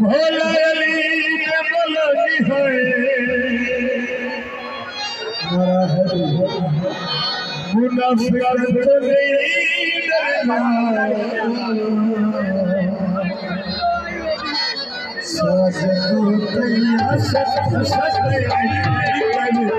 भोला अली मलगी है मुनाफिक तो नहीं डरना साजू तैया सत साजू तैया सत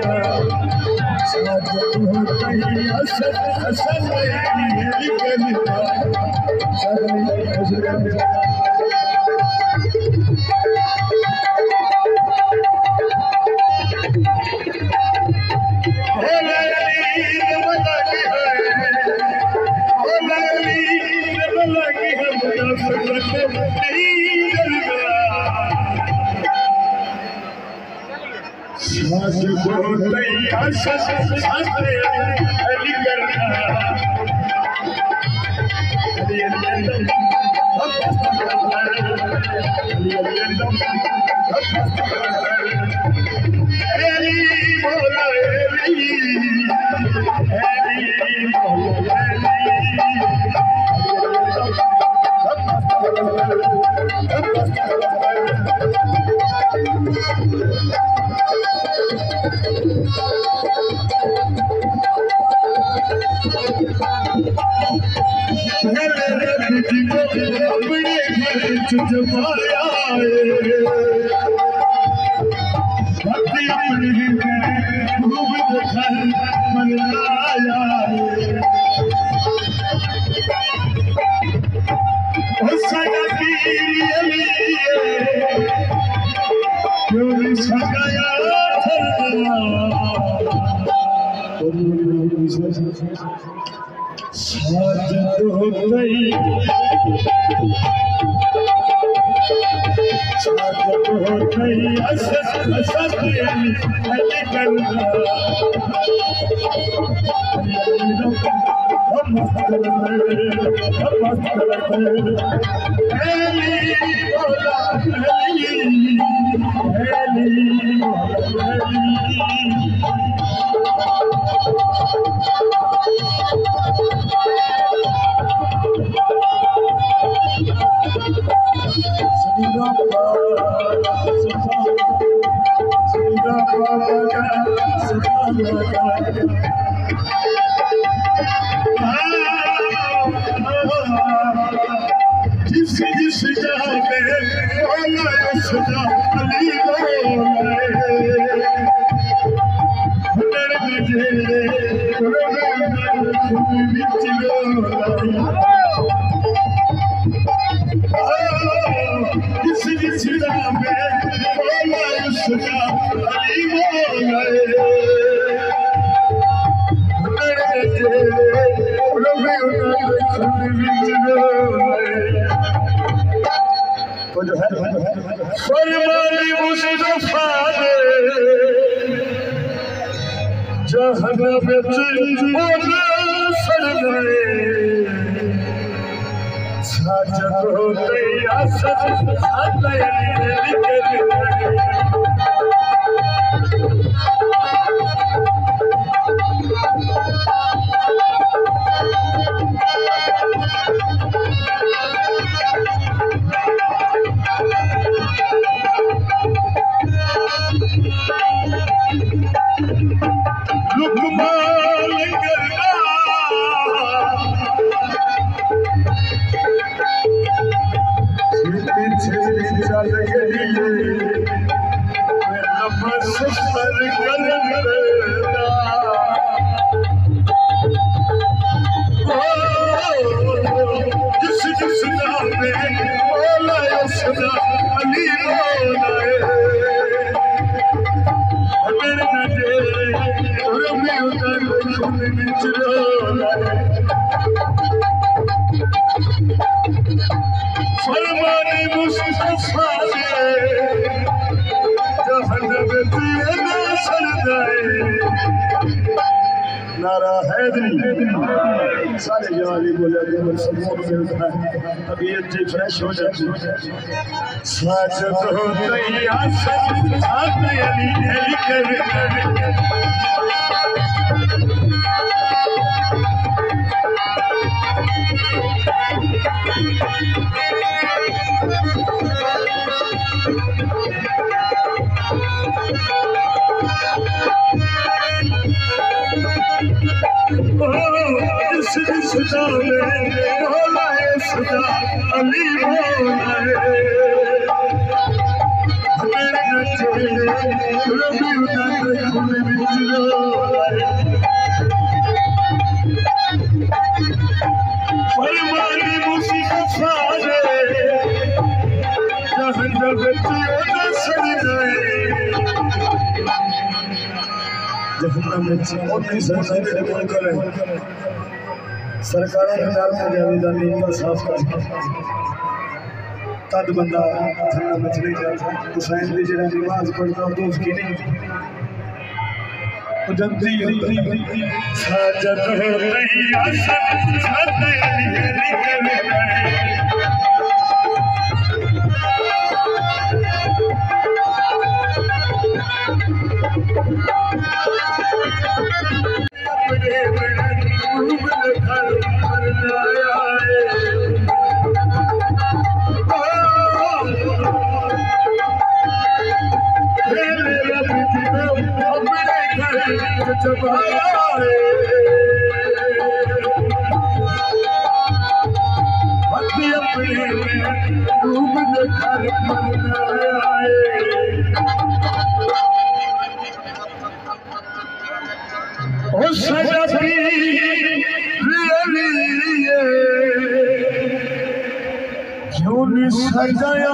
नारा हैदरी सारे जवानी बोले जब सबूत मिलता है तबीयत जी फ्रेश हो जाती है साजत होते ही आसत साथ अली कर सदा में बोला है सदा अली बोला है मेरे नचे रबी उन्हें खुले बिचरो फरमानी मुसीबत सारे जहां बच्चे न सजने जहां बच्चे नहीं सजने मन करे सरकारों के नाम में जावेदा नींद साफ कर तद बंदा ठंडा मच नहीं जाता हुसैन दी जेड़ा नमाज पढ़दा तो उसकी नहीं जल्दी साजत हो रही आसत साथे निकल गए सजाया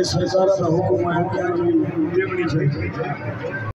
सरकार का हुक्म है